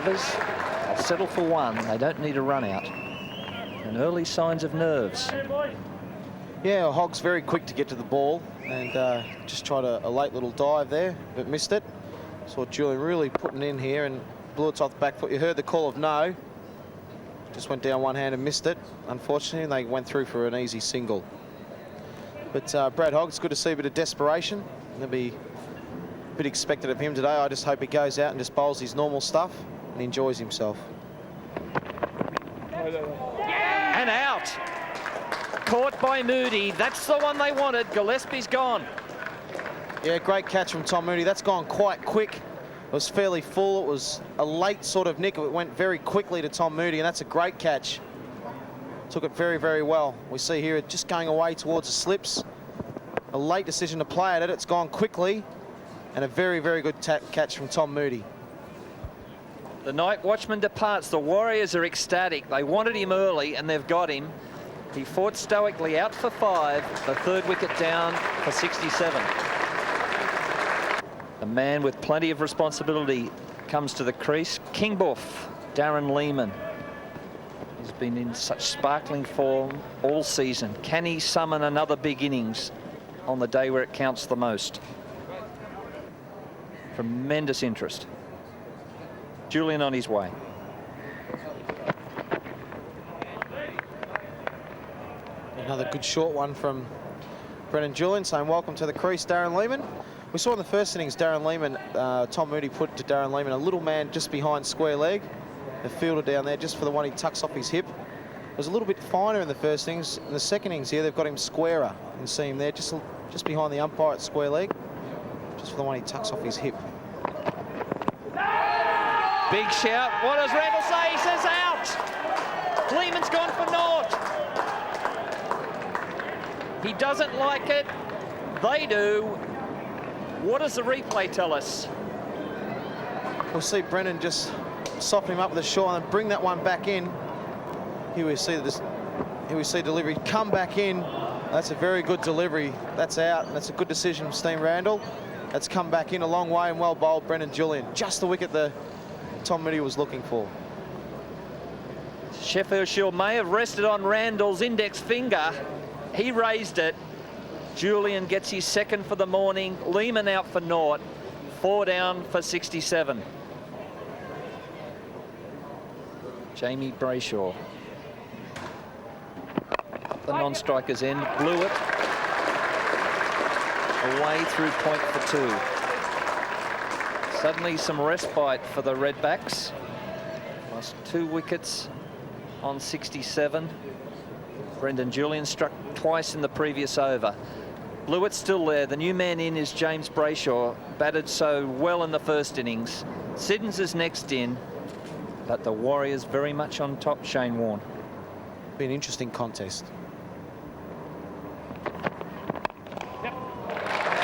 overs. They'll settle for one. They don't need a run out. And early signs of nerves. Yeah, Hogg's very quick to get to the ball and just tried a late little dive there, but missed it. Saw Julian really putting in here, and Blewett's off the back foot. You heard the call of no. Just went down one hand and missed it, unfortunately, and they went through for an easy single. But Brad Hogg, it's good to see a bit of desperation. There'll be a bit expected of him today. I just hope he goes out and just bowls his normal stuff and enjoys himself. And out. Caught by Moody. That's the one they wanted. Gillespie's gone. Yeah, great catch from Tom Moody. That's gone quite quick. It was fairly full. It was a late sort of nick. It went very quickly to Tom Moody, and that's a great catch. Took it very, very well. We see here it just going away towards the slips. A late decision to play at it. It's gone quickly, and a very, very good catch from Tom Moody. The night watchman departs. The Warriors are ecstatic. They wanted him early, and they've got him. He fought stoically out for 5. The 3rd wicket down for 67. A man with plenty of responsibility comes to the crease. King Buff, Darren Lehmann. He's been in such sparkling form all season. Can he summon another big innings on the day where it counts the most? Tremendous interest. Julian on his way. Another good short one from Brendan Julian saying welcome to the crease, Darren Lehmann. We saw in the first innings Darren Lehmann, Tom Moody put to Darren Lehmann a little man just behind square leg. The fielder down there just for the one he tucks off his hip. It was a little bit finer in the first innings. In the second innings here, they've got him squarer. You can see him there just behind the umpire at square leg, just for the one he tucks off his hip. Big shout. What does Randall say? He says out. Lehmann's gone for naught. He doesn't like it. They do. What does the replay tell us? We'll see Brendan just soften him up with a short and bring that one back in. Here we see this. Here we see delivery come back in. That's a very good delivery. That's out. That's a good decision from Steve Randall. That's come back in a long way and well bowled, Brendan Julian. Just the wicket that Tom Moody was looking for. Sheffield Shield may have rested on Randall's index finger. He raised it. Julian gets his 2nd for the morning. Lehmann out for naught. 4 down for 67. Jamie Brayshaw. The non-striker's end. Blewett away through point for 2. Suddenly some respite for the Redbacks. Lost 2 wickets on 67. Brendan Julian struck twice in the previous over. Blewett's still there. The new man in is James Brayshaw. Batted so well in the first innings. Siddons is next in, but the Warriors very much on top, Shane Warne. Be an interesting contest.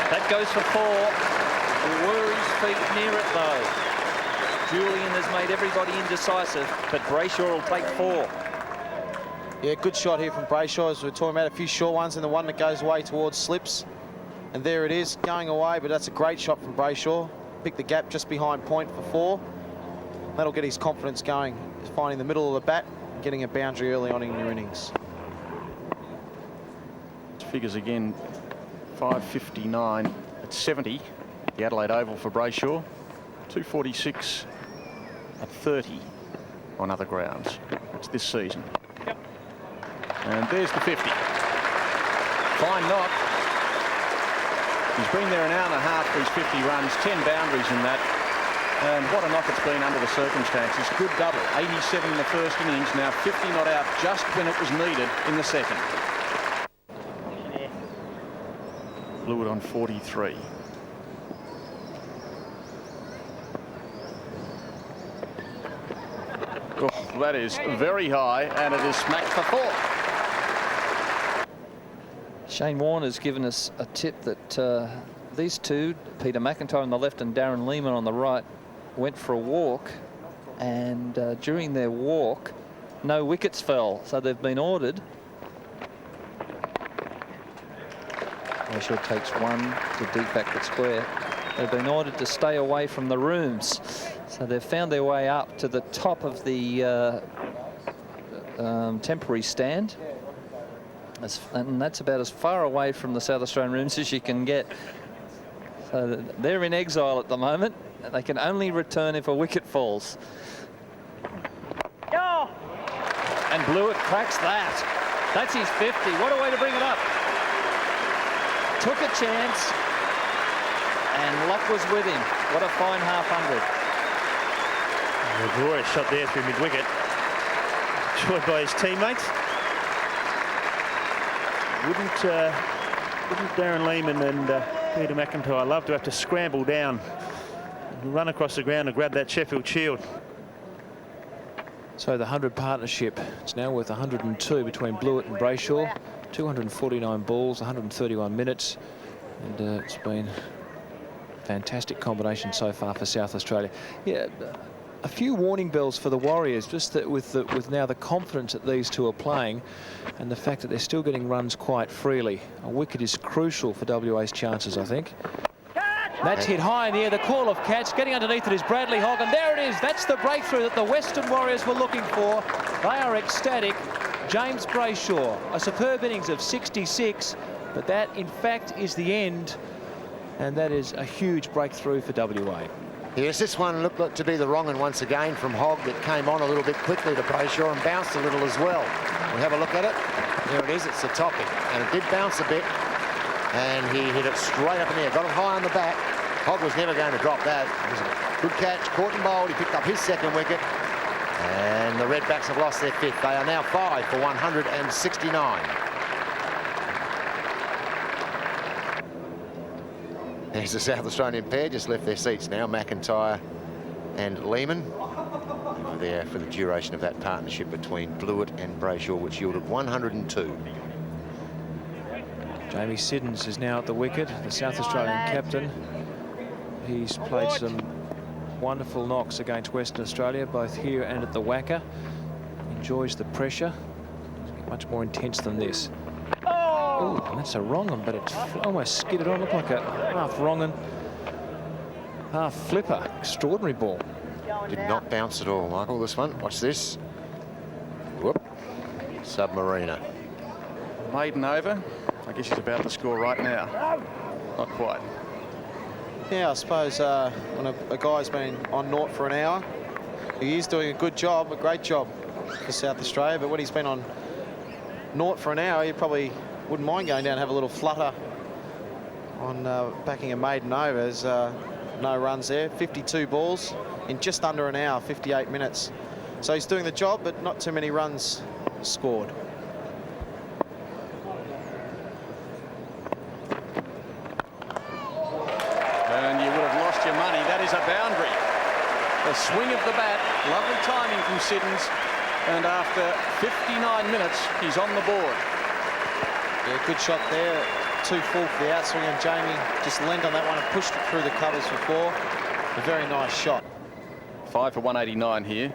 That goes for 4. Worry's feet near it though. Julian has made everybody indecisive, but Brayshaw will take 4. Yeah, good shot here from Brayshaw, as we were talking about a few short ones, and the one that goes away towards slips. And there it is, going away, but that's a great shot from Brayshaw. Pick the gap just behind point for 4. That'll get his confidence going, finding the middle of the bat, and getting a boundary early on in your innings. Figures again, 5:59 at 70, the Adelaide Oval for Brayshaw. 2:46 at 30 on other grounds. It's this season. And there's the 50. Fine knock. He's been there an hour and a half for his 50 runs, 10 boundaries in that. And what a knock it's been under the circumstances. Good double, 87 in the first innings, now 50 not out just when it was needed in the second. Blewett on 43. Oh, that is very high, and it is smacked for 4. Shane Warne has given us a tip that these two, Peter McIntyre on the left and Darren Lehmann on the right, went for a walk, and during their walk no wickets fell, so they've been ordered. Brayshaw takes 1 to deep backward square. They've been ordered to stay away from the rooms. So they've found their way up to the top of the temporary stand. And that's about as far away from the South Australian rooms as you can get. So they're in exile at the moment. They can only return if a wicket falls. And Blewett cracks that. That's his 50. What a way to bring it up. Took a chance, and luck was with him. What a fine half-hundred. A glorious shot there through mid-wicket. Enjoyed by his teammates. Wouldn't Darren Lehmann and Peter McIntyre love to have to scramble down and run across the ground and grab that Sheffield Shield? So the 100 partnership, it's now worth 102 between Blewett and Brayshaw. 249 balls, 131 minutes, and it's been a fantastic combination so far for South Australia. Yeah, a few warning bells for the Warriors, just that with now the confidence that these two are playing, and the fact that they're still getting runs quite freely. A wicket is crucial for WA's chances, I think. That's hit high in the air. The call of catch. Getting underneath it is Bradley Hogg, and there it is. That's the breakthrough that the Western Warriors were looking for. They are ecstatic. James Brayshaw, a superb innings of 66, but that in fact is the end, and that is a huge breakthrough for WA. Yes, this one looked like to be the wrong one once again from Hogg. That came on a little bit quickly to Brayshaw and bounced a little as well. We have a look at it. There it is. It's the topping, and it did bounce a bit, and he hit it straight up in the air. Got it high on the back. Hogg was never going to drop that. It was a good catch, caught and bowled. He picked up his second wicket, and the Redbacks have lost their fifth. They are now 5 for 169. There's the South Australian pair, just left their seats now, McIntyre and Lehmann. They were there for the duration of that partnership between Blewett and Brayshaw, which yielded 102. Jamie Siddons is now at the wicket, the South Australian captain. He's played some wonderful knocks against Western Australia, both here and at the Wacker. Enjoys the pressure. Doesn't get much more intense than this. Oh, that's a wrong one, but it's almost skidded on. Looked like a half wrong one, half flipper. Extraordinary ball. Did not bounce at all, Michael, this one. Watch this. Whoop. Submariner. Maiden over. I guess he's about to score right now. Not quite. Yeah, I suppose when a guy's been on naught for an hour, he is doing a good job, a great job for South Australia, but when he's been on naught for an hour, you probably wouldn't mind going down and have a little flutter on backing a maiden over. There's no runs there. 52 balls in just under an hour, 58 minutes. So he's doing the job, but not too many runs scored. And you would have lost your money. That is a boundary. The swing of the bat, lovely timing from Siddons, and after 59 minutes, he's on the board. Yeah, good shot there. 2 full for the outswing, and Jamie just leaned on that one and pushed it through the covers for 4. A very nice shot. 5 for 189 here.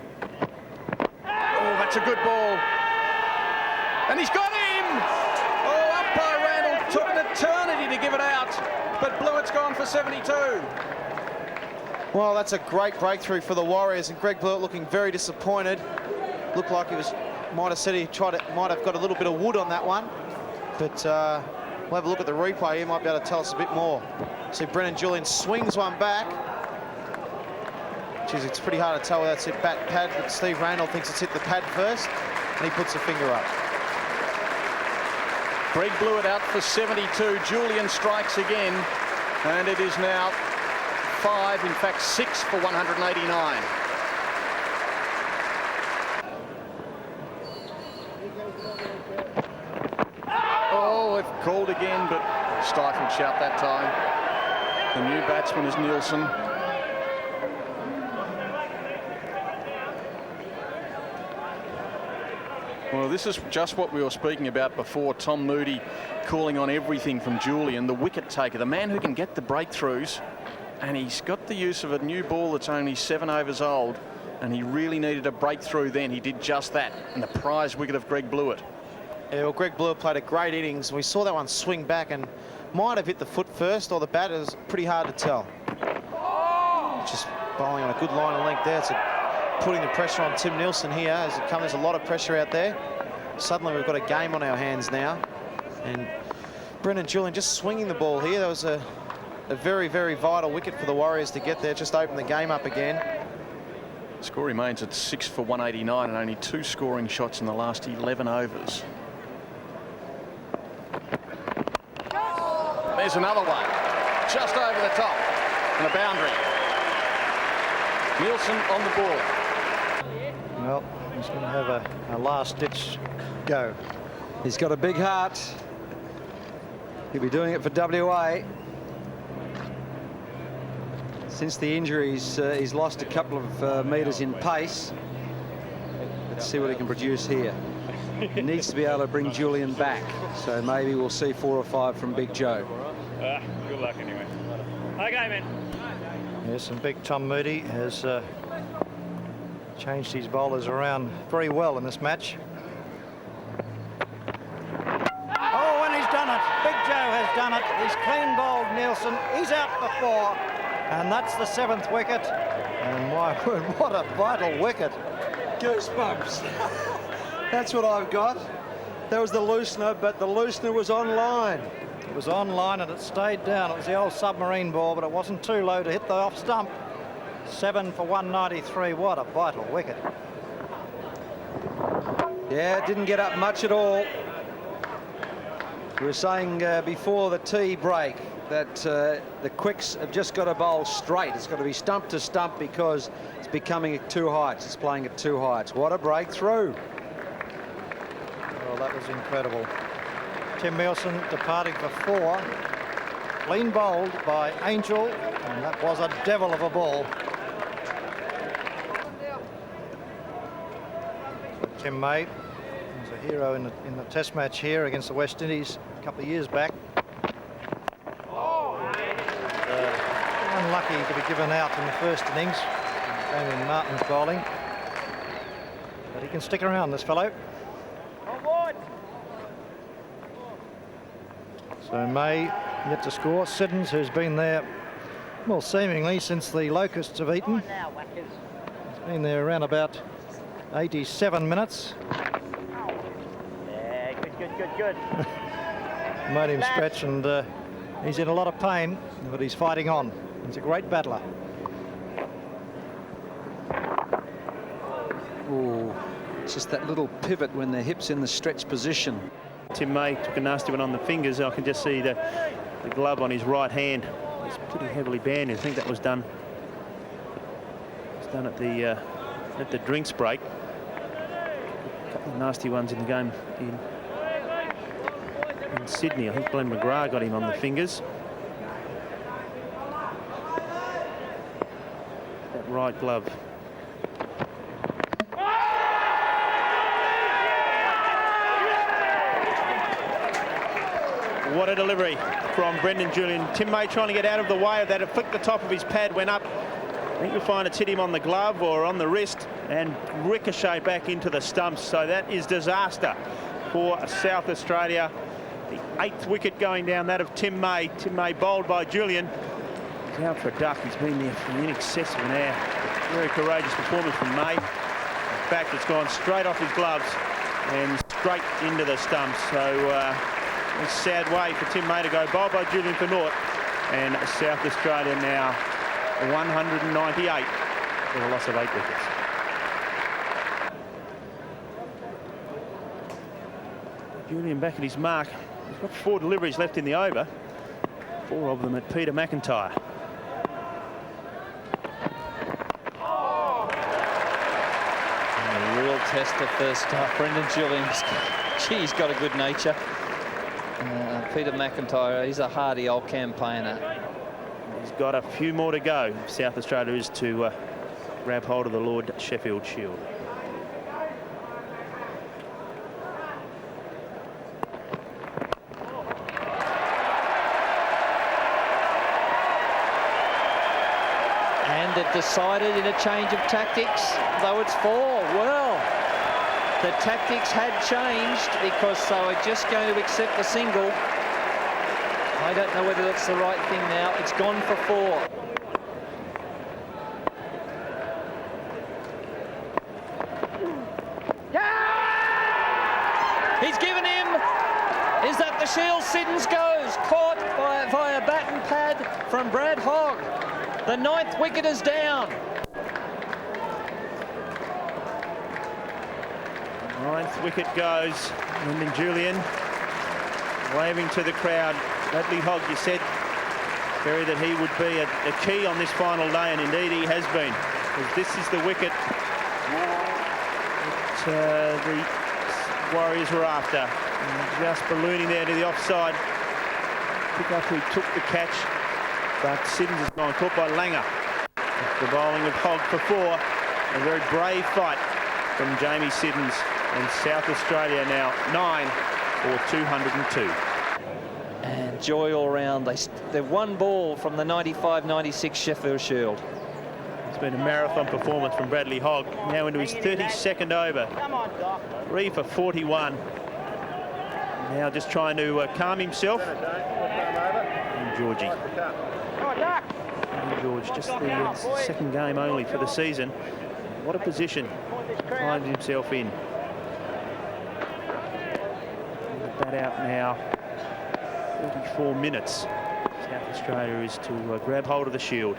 Oh, that's a good ball. And he's got him! Oh, umpire Randall took an eternity to give it out, but Blewett's gone for 72. Well, that's a great breakthrough for the Warriors, and Greg Blewett looking very disappointed. Looked like he might have said he might have got a little bit of wood on that one. But we'll have a look at the replay. He might be able to tell us a bit more. See, Brennan Julian swings one back. Geez, it's pretty hard to tell whether it's hit bat pad, but Steve Randall thinks it's hit the pad first, and he puts the finger up. Greg Blewett out for 72. Julian strikes again, and it is now 5, in fact 6 for 189. Called again, but stifled shout that time. The new batsman is Nielsen. Well, this is just what we were speaking about before. Tom Moody calling on everything from Julian, the wicket taker, the man who can get the breakthroughs, and he's got the use of a new ball that's only 7 overs old, and he really needed a breakthrough then. He did just that, and the prize wicket of Greg Blewett. Yeah, well, Greg Blewett played a great innings. We saw that one swing back and might have hit the foot first or the bat. It was pretty hard to tell. just bowling on a good line of length there. It's putting the pressure on Tim Nielsen here as it comes. There's a lot of pressure out there. Suddenly we've got a game on our hands now. And Brendan Julian just swinging the ball here. That was a very, very vital wicket for the Warriors to get there, just open the game up again. Score remains at 6 for 189 and only 2 scoring shots in the last 11 overs. There's another one, just over the top, and a boundary. Nielsen on the ball. Well, he's going to have a last-ditch go. He's got a big heart. He'll be doing it for WA. Since the injuries, he's lost a couple of metres in pace. Let's see what he can produce here. He needs to be able to bring Julian back. So maybe we'll see 4 or 5 from Big Joe. Good luck anyway. Okay, man. Yes, and Big Tom Moody has changed his bowlers around very well in this match. Oh, and he's done it. Big Joe has done it. He's clean bowled Nielsen. He's out for 4. And that's the 7th wicket. And my word, what a vital wicket. Goosebumps. That's what I've got. That was the loosener, but the loosener was on line. It was on line and it stayed down. It was the old submarine ball, but it wasn't too low to hit the off stump. 7 for 193. What a vital wicket. Yeah, it didn't get up much at all. We were saying before the tea break that the quicks have just got to bowl straight. It's got to be stump to stump because it's becoming at 2 heights. It's playing at 2 heights. What a breakthrough. Well, that was incredible. Tim Nielsen departing for 4. Clean bowled by Angel, and that was a devil of a ball. Tim May was a hero in the test match here against the West Indies a couple of years back. Unlucky to be given out in the first innings. Came in Martin's bowling. But he can stick around, this fellow. So May yet to score. Siddons, who's been there, well, seemingly since the Locusts have eaten. He's been there around about 87 minutes. Yeah, good. Made him stretch, and he's in a lot of pain, but he's fighting on. He's a great battler. Ooh, it's just that little pivot when the hip's in the stretch position. Tim May took a nasty one on the fingers. I can just see the glove on his right hand. It's pretty heavily banded. I think that was done. It was done at the drinks break. A couple of nasty ones in the game in Sydney. I think Glenn McGrath got him on the fingers. That right glove. What a delivery from Brendan Julian. Tim May trying to get out of the way of that. It flicked the top of his pad, went up. I think you'll find it's hit him on the glove or on the wrist and ricochet back into the stumps. So that is disaster for South Australia. The 8th wicket going down, that of Tim May. Tim May bowled by Julian. He's out for a duck. He's been there for in excess of an hour. Very courageous performance from May. In fact, it's gone straight off his gloves and straight into the stumps. So a sad way for Tim May to go bowled by Julian for naught. And South Australia now 198 with a loss of 8 wickets. Julian back at his mark. He's got 4 deliveries left in the over. 4 of them at Peter McIntyre. And a real tester first time. Brendan Julian, he's got a good nature. Peter McIntyre, he's a hardy old campaigner. He's got a few more to go if South Australia is to grab hold of the Lord Sheffield Shield. And they've decided in a change of tactics, though it's 4. Well, the tactics had changed because they were just going to accept the single. I don't know whether that's the right thing now. It's gone for 4. He's given him. Is that the Shield? Siddons goes. Caught via bat and pad from Brad Hogg. The 9th wicket is down. 9th wicket goes. Brendan Julian waving to the crowd. Bradley Hogg, you said, Kerry, that he would be a key on this final day, and indeed he has been. Because this is the wicket that the Warriors were after. And just ballooning there to the offside. Pick up who took the catch, but Siddons has gone caught by Langer. The bowling of Hogg for 4. A very brave fight from Jamie Siddons, and South Australia now 9 for 202. And joy all round. They're 1 ball from the 95-96 Sheffield Shield. It's been a marathon performance from Bradley Hogg. Now into his 32nd over. 3 for 41. Now just trying to calm himself. And Georgie. And George, just the second game only for the season. What a position to find himself in. The bat out now. 34 minutes. South Australia is to grab hold of the Shield.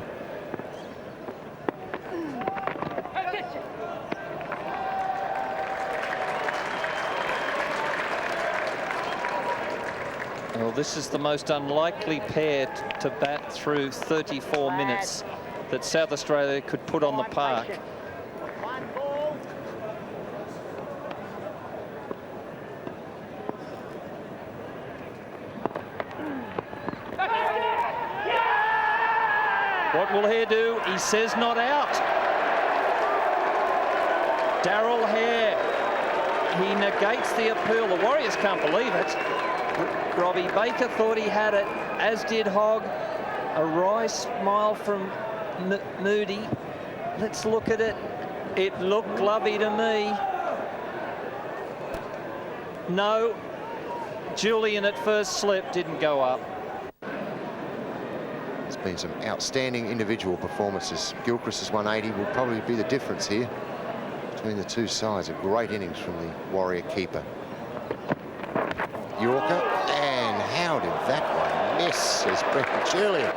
Well, this is the most unlikely pair to bat through 34 minutes that South Australia could put on the park. What will Hare do? He says not out. Darryl Hare. He negates the appeal. The Warriors can't believe it. Robbie Baker thought he had it, as did Hogg. A wry smile from Moody. Let's look at it. It looked glovey to me. No. Julian at first slip didn't go up. There's been some outstanding individual performances. Gilchrist's 180 will probably be the difference here between the two sides. A great innings from the Warrior keeper. Yorker, and how did that one miss, says Brendan Julian.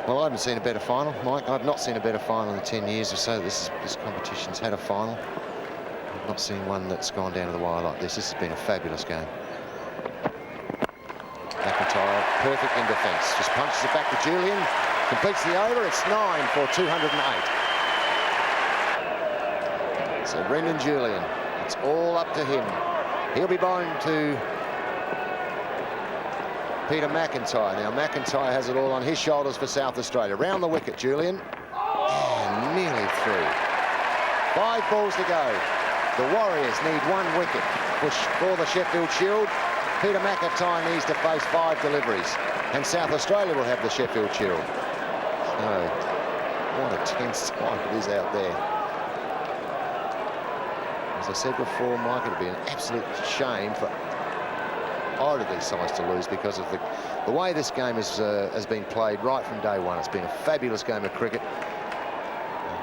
Well, I haven't seen a better final, Mike. I've not seen a better final in the 10 years or so this competition's had a final. I've not seen one that's gone down to the wire like this. This has been a fabulous game. McIntyre, perfect in defence. Just punches it back to Julian, completes the over. It's 9 for 208. So Brendan Julian, it's all up to him. He'll be bowling to Peter McIntyre. Now McIntyre has it all on his shoulders for South Australia. Round the wicket, Julian. And nearly through. 5 balls to go. The Warriors need 1 wicket for the Sheffield Shield. Peter McIntyre needs to face 5 deliveries. And South Australia will have the Sheffield Shield. So, what a tense time it is out there. As I said before, Mike, it'd be an absolute shame for either of these sides to lose because of the way this game has been played right from day one. It's been a fabulous game of cricket,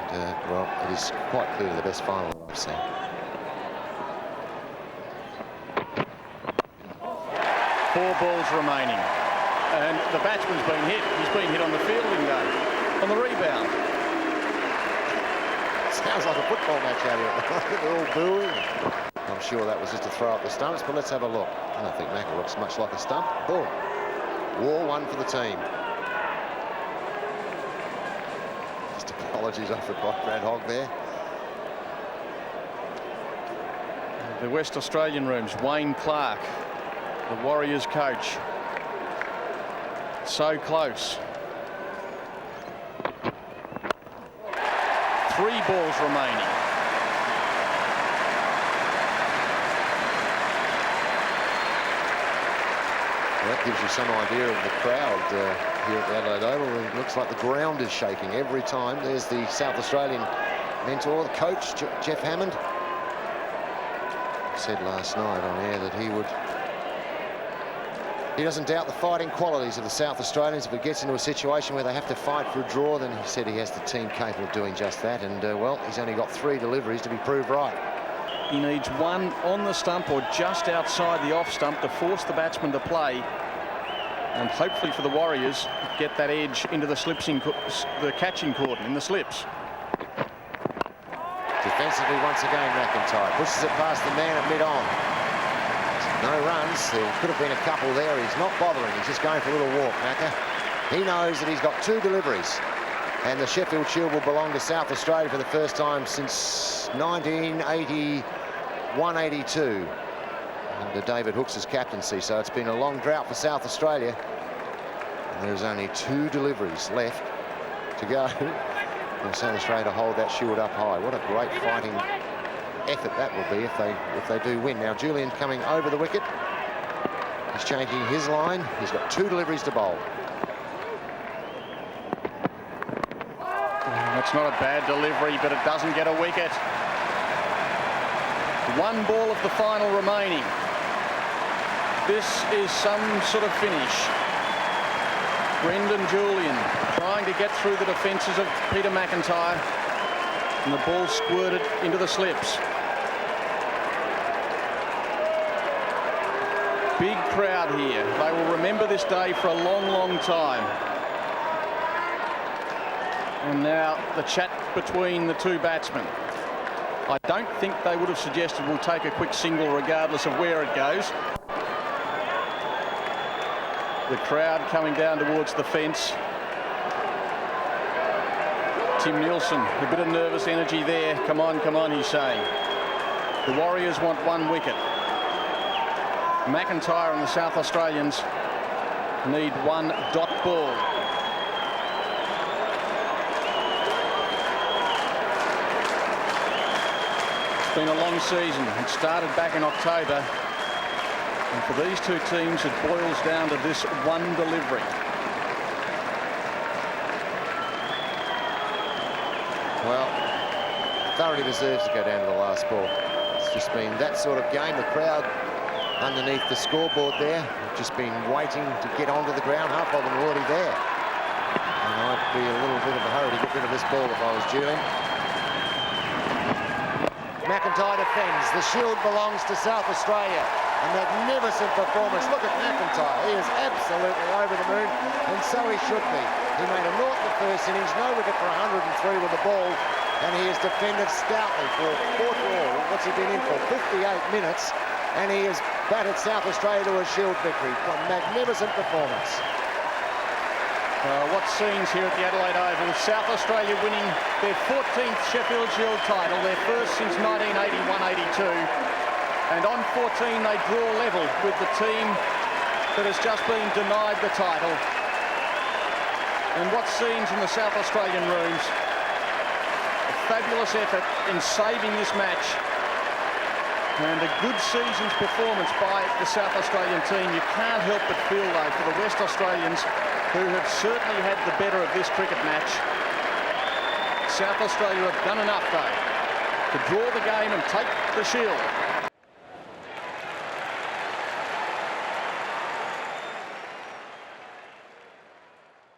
and well, it is quite clearly the best final I've seen. Four balls remaining, and the batsman's been hit. He's been hit on the fielding day, on the rebound. Sounds like a football match out here. They're all booing. I'm sure that was just to throw up the stumps, but let's have a look. I don't think Macca looks much like a stump. Boom. War 1 for the team. Just apologies offered by Brad Hogg there. The West Australian rooms, Wayne Clark, the Warriors coach. So close. 3 balls remaining. That gives you some idea of the crowd here at the Adelaide Oval. It looks like the ground is shaking every time. There's the South Australian mentor, the coach, Jeff Hammond. Said last night on air that he doesn't doubt the fighting qualities of the South Australians. If it gets into a situation where they have to fight for a draw, then he said he has the team capable of doing just that. And, well, he's only got 3 deliveries to be proved right. He needs one on the stump or just outside the off stump to force the batsman to play, and hopefully for the Warriors get that edge into the the catching cordon in the slips. Defensively once again, McIntyre pushes it past the man at mid-on. No runs. There could have been a couple there. He's not bothering. He's just going for a little walk, Macca. He knows that he's got 2 deliveries. And the Sheffield Shield will belong to South Australia for the first time since 1981-82 under David Hookes' captaincy. So it's been a long drought for South Australia. And there's only 2 deliveries left to go. And South Australia to hold that Shield up high. What a great fighting effort that will be if they do win. Now Julian coming over the wicket. He's changing his line. He's got 2 deliveries to bowl. That's not a bad delivery, but it doesn't get a wicket. 1 ball of the final remaining. This is some sort of finish. Brendan Julian trying to get through the defences of Peter McIntyre, and the ball squirted into the slips. Big crowd here. They will remember this day for a long, long time. And now the chat between the 2 batsmen. I don't think they would have suggested we'll take a quick single regardless of where it goes. The crowd coming down towards the fence. Tim Nielsen, a bit of nervous energy there. Come on, he's saying. The Warriors want 1 wicket. McIntyre and the South Australians need 1 dot ball. It's been a long season. It started back in October. And for these 2 teams, it boils down to this 1 delivery. Well, thoroughly deserves to go down to the last ball. It's just been that sort of game. The crowd underneath the scoreboard there have just been waiting to get onto the ground. Half of them are already there. And I'd be a little bit of a hurry to get rid of this ball if I was Julian. McIntyre defends. The Shield belongs to South Australia. A magnificent performance. Look at McIntyre. He is absolutely over the moon, and so he should be. He made a nought in the first innings, no wicket for 103 with the ball, and he has defended stoutly for 4 to all. What's he been in for? 58 minutes, and he has battered South Australia to a Shield victory. A magnificent performance. What scenes here at the Adelaide Oval. South Australia winning their 14th Sheffield Shield title, their first since 1981-82. And on 14, they draw level with the team that has just been denied the title. And what scenes in the South Australian rooms. A fabulous effort in saving this match. And a good season's performance by the South Australian team. You can't help but feel, though, for the West Australians, who have certainly had the better of this cricket match. South Australia have done enough, though, to draw the game and take the Shield.